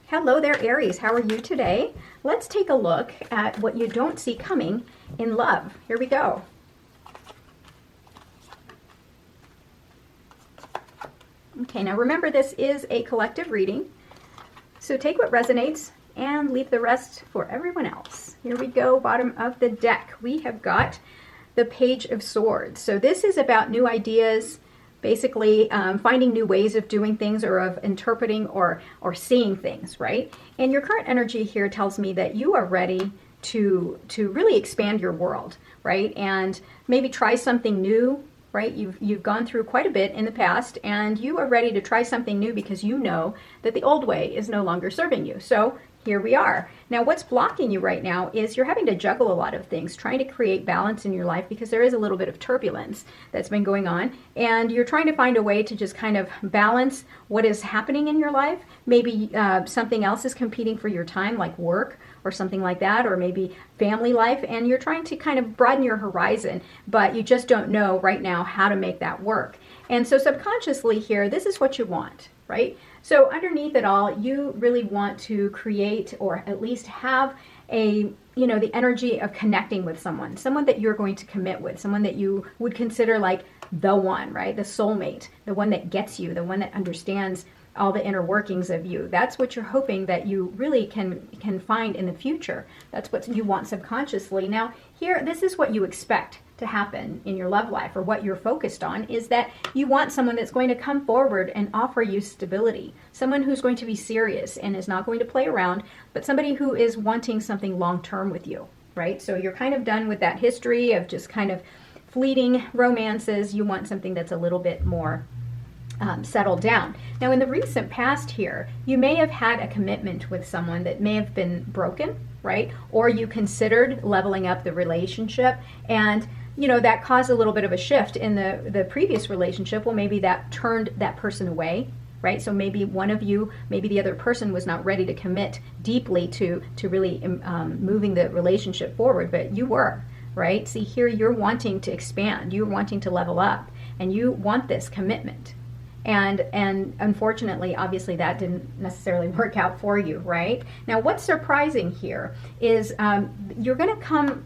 Hello there, Aries. How are you today? Let's take a look at what you don't see coming in love. Here we go. Okay, now remember this is a collective reading, so take what resonates and leave the rest for everyone else. Here we go, bottom of the deck. We have got the Page of Swords. So this is about new ideas, basically finding new ways of doing things or of interpreting or seeing things, right? And your current energy here tells me that you are ready to really expand your world, right? And maybe try something new, right? You've gone through quite a bit in the past, and you are ready to try something new because you know that the old way is no longer serving you. So here we are. Now, what's blocking you right now is you're having to juggle a lot of things, trying to create balance in your life because there is a little bit of turbulence that's been going on, and you're trying to find a way to just kind of balance what is happening in your life. Maybe something else is competing for your time, like work or something like that, or maybe family life, and you're trying to kind of broaden your horizon, but you just don't know right now how to make that work. And so subconsciously here, this is what you want, right? So underneath it all, you really want to create, or at least have a, the energy of connecting with someone that you're going to commit with, someone that you would consider like the one, right? The soulmate, the one that gets you, the one that understands all the inner workings of you. That's what you're hoping that you really can find in the future. That's what you want subconsciously. Now here, this is what you expect to happen in your love life, or what you're focused on, is that you want someone that's going to come forward and offer you stability, someone who's going to be serious and is not going to play around, but somebody who is wanting something long-term with you, right? So you're kind of done with that history of just kind of fleeting romances. You want something that's a little bit more settled down. Now, in the recent past here, you may have had a commitment with someone that may have been broken, right? Or you considered leveling up the relationship, and that caused a little bit of a shift in the previous relationship. Well, maybe that turned that person away, right? So maybe one of you, maybe the other person was not ready to commit deeply to really moving the relationship forward, but you were, right? See, here you're wanting to expand, you're wanting to level up, and you want this commitment. And unfortunately, obviously, that didn't necessarily work out for you, right? Now, what's surprising here is you're going to come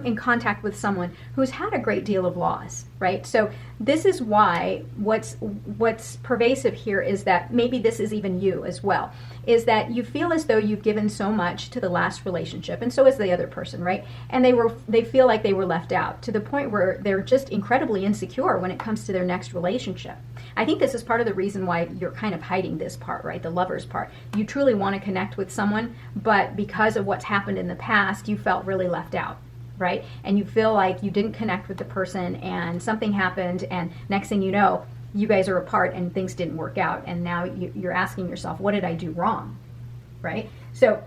in contact with someone who's had a great deal of loss, right? So this is why what's pervasive here is that maybe this is even you as well, is that you feel as though you've given so much to the last relationship, and so is the other person, right? And they feel like they were left out, to the point where they're just incredibly insecure when it comes to their next relationship. I think this is part of the reason why you're kind of hiding this part, right? The lover's part. You truly want to connect with someone, but because of what's happened in the past, you felt really left out, right? And you feel like you didn't connect with the person, and something happened, and next thing you know, you guys are apart and things didn't work out, and now you're asking yourself, what did I do wrong, right? So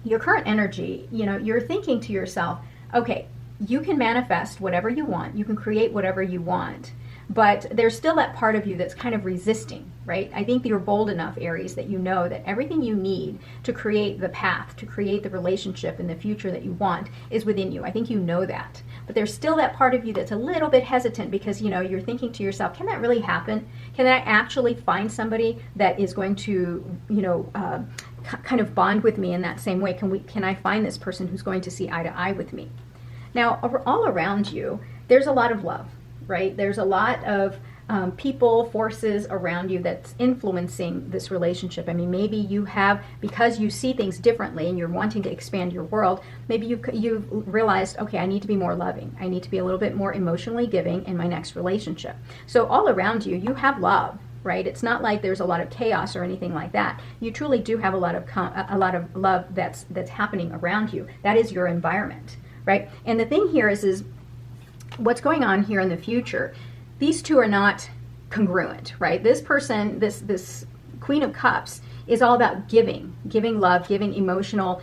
your current energy, you're thinking to yourself, okay, you can manifest whatever you want, you can create whatever you want, but there's still that part of you that's kind of resisting, right? I think that you're bold enough, Aries, that you know that everything you need to create the path, to create the relationship in the future that you want is within you. I think you know that. But there's still that part of you that's a little bit hesitant because, you're thinking to yourself, can that really happen? Can I actually find somebody that is going to, kind of bond with me in that same way? Can I find this person who's going to see eye to eye with me? Now, all around you, there's a lot of love, right? There's a lot of people, forces around you that's influencing this relationship. I mean, maybe you have, because you see things differently and you're wanting to expand your world, maybe you've realized, okay, I need to be more loving. I need to be a little bit more emotionally giving in my next relationship. So all around you, you have love, right? It's not like there's a lot of chaos or anything like that. You truly do have a lot of love that's happening around you. That is your environment, right? And the thing here is what's going on here in the future. These two are not congruent, right? This person, this Queen of Cups, is all about giving love, giving emotional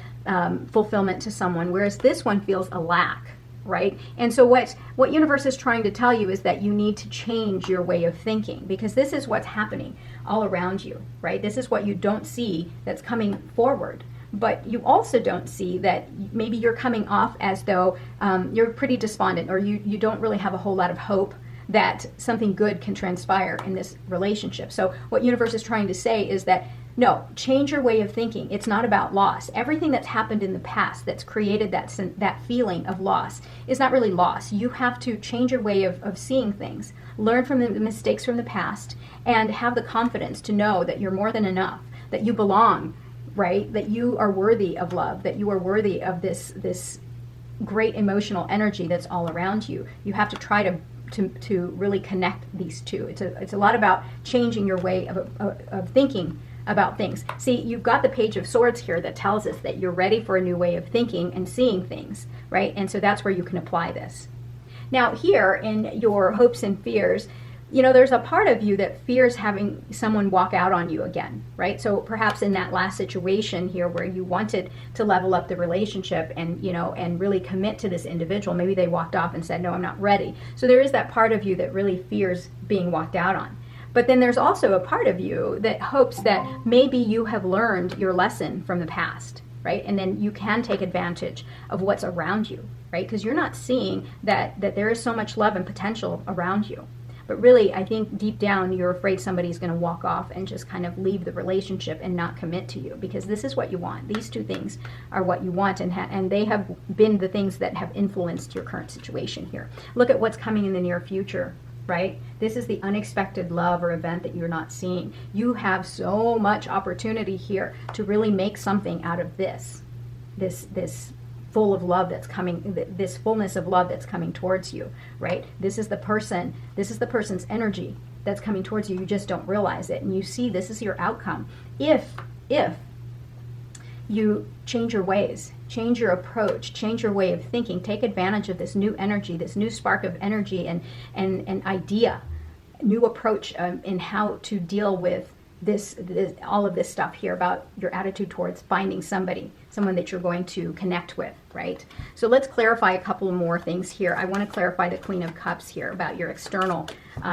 fulfillment to someone, whereas this one feels a lack, right? And so what universe is trying to tell you is that you need to change your way of thinking, because this is what's happening all around you, right? This is what you don't see that's coming forward. But you also don't see that maybe you're coming off as though you're pretty despondent, or you don't really have a whole lot of hope that something good can transpire in this relationship. So what universe is trying to say is that No, change your way of thinking. It's not about loss. Everything that's happened in the past that's created that feeling of loss is not really loss. You have to change your way of seeing things, learn from the mistakes from the past, and have the confidence to know that you're more than enough, that you belong, right? That you are worthy of love, that you are worthy of this great emotional energy that's all around you. You have to try to really connect these two. It's a lot about changing your way of thinking about things. See, you've got the Page of Swords here that tells us that you're ready for a new way of thinking and seeing things, right? And so that's where you can apply this. Now here in your hopes and fears, there's a part of you that fears having someone walk out on you again, right? So perhaps in that last situation here where you wanted to level up the relationship and, and really commit to this individual, maybe they walked off and said, no, I'm not ready. So there is that part of you that really fears being walked out on. But then there's also a part of you that hopes that maybe you have learned your lesson from the past, right? And then you can take advantage of what's around you, right? Because you're not seeing that there is so much love and potential around you. But really, I think deep down, you're afraid somebody's going to walk off and just kind of leave the relationship and not commit to you, because this is what you want. These two things are what you want, and they have been the things that have influenced your current situation here. Look at what's coming in the near future, right? This is the unexpected love or event that you're not seeing. You have so much opportunity here to really make something out of this full of love that's coming, this fullness of love that's coming towards you, right? This is the person's energy that's coming towards you. You just don't realize it. And you see, this is your outcome. If you change your ways, change your approach, change your way of thinking, take advantage of this new energy, this new spark of energy and idea, new approach in how to deal with this all of this stuff here about your attitude towards finding someone that you're going to connect with, right? So let's clarify a couple more things here. I want to clarify the Queen of Cups here about your external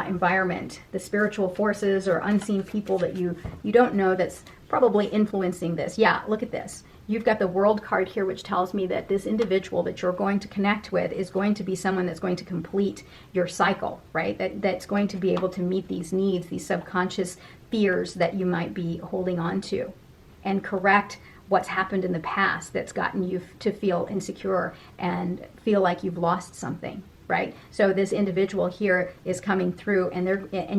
environment, the spiritual forces or unseen people that you don't know that's probably influencing this. Yeah, look at this. You've got the World card here, which tells me that this individual that you're going to connect with is going to be someone that's going to complete your cycle, right? That's going to be able to meet these needs, these subconscious fears that you might be holding on to, and correct what's happened in the past that's gotten you to feel insecure and feel like you've lost something, right? So this individual here is coming through, and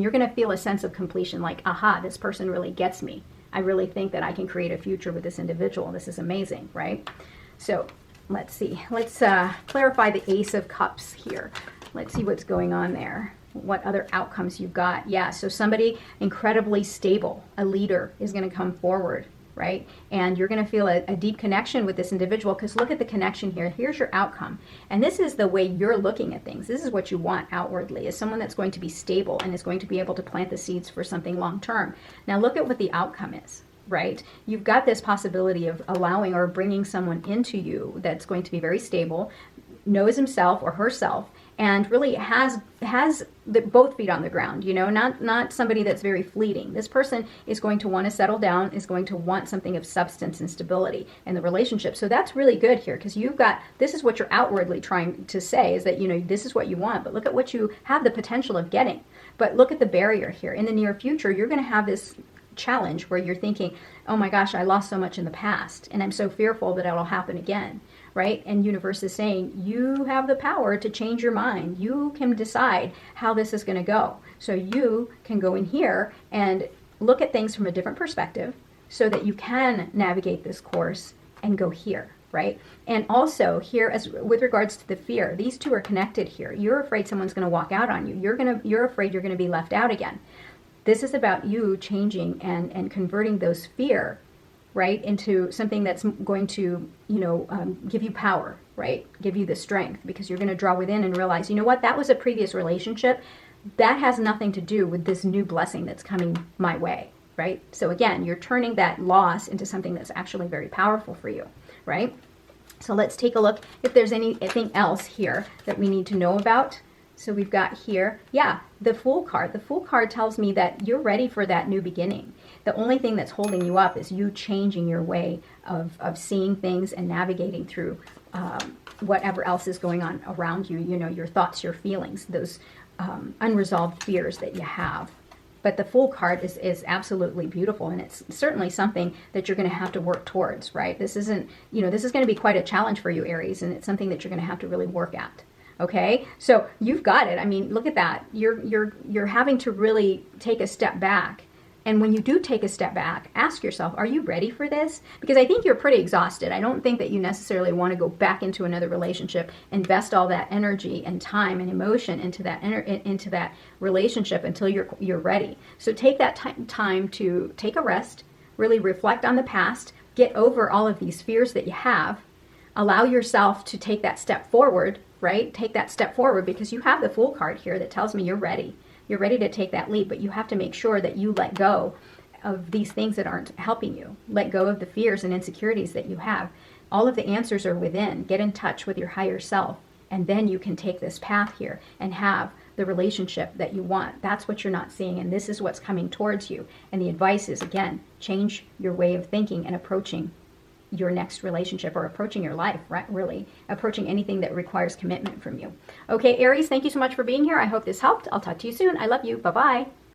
you're going to feel a sense of completion, like, aha, this person really gets me. I really think that I can create a future with this individual. This is amazing, right? So let's see. Let's clarify the Ace of Cups here. Let's see what's going on there. What other outcomes you've got. Yeah, so somebody incredibly stable, a leader, is going to come forward, right? And you're going to feel a deep connection with this individual, because look at the connection here. Here's your outcome. And this is the way you're looking at things. This is what you want outwardly, is someone that's going to be stable and is going to be able to plant the seeds for something long term. Now look at what the outcome is, right? You've got this possibility of allowing or bringing someone into you that's going to be very stable, knows himself or herself, and really has both feet on the ground, not somebody that's very fleeting. This person is going to want to settle down, is going to want something of substance and stability in the relationship. So that's really good here, because this is what you're outwardly trying to say, is that, this is what you want, but look at what you have the potential of getting. But look at the barrier here. In the near future, you're going to have this challenge where you're thinking, oh my gosh, I lost so much in the past, and I'm so fearful that it'll happen again. Right? And universe is saying, you have the power to change your mind. You can decide how this is going to go. So you can go in here and look at things from a different perspective so that you can navigate this course and go here, right? And also here, as with regards to the fear, these two are connected here. You're afraid someone's going to walk out on you. You're afraid you're going to be left out again. This is about you changing and converting those fear, right, into something that's going to, give you power, right? Give you the strength, because you're going to draw within and realize, you know what, that was a previous relationship. That has nothing to do with this new blessing that's coming my way, right? So again, you're turning that loss into something that's actually very powerful for you, right? So let's take a look if there's anything else here that we need to know about. So we've got here, the Fool card. The Fool card tells me that you're ready for that new beginning. The only thing that's holding you up is you changing your way of seeing things and navigating through whatever else is going on around you, your thoughts, your feelings, those unresolved fears that you have. But the Fool card is absolutely beautiful, and it's certainly something that you're going to have to work towards, right? This isn't, this is going to be quite a challenge for you, Aries, and it's something that you're going to have to really work at. Okay, so you've got it. I mean, look at that. You're having to really take a step back. And when you do take a step back, ask yourself, are you ready for this? Because I think you're pretty exhausted. I don't think that you necessarily want to go back into another relationship, invest all that energy and time and emotion into that relationship until you're ready. So take that time to take a rest, really reflect on the past, get over all of these fears that you have, allow yourself to take that step forward, right? Take that step forward, because you have the Fool card here that tells me you're ready. You're ready to take that leap, but you have to make sure that you let go of these things that aren't helping you. Let go of the fears and insecurities that you have. All of the answers are within. Get in touch with your higher self, and then you can take this path here and have the relationship that you want. That's what you're not seeing, and this is what's coming towards you. And the advice is, again, change your way of thinking and approaching your next relationship, or approaching your life, right? Really approaching anything that requires commitment from you. Okay, Aries, thank you so much for being here. I hope this helped. I'll talk to you soon. I love you. Bye-bye.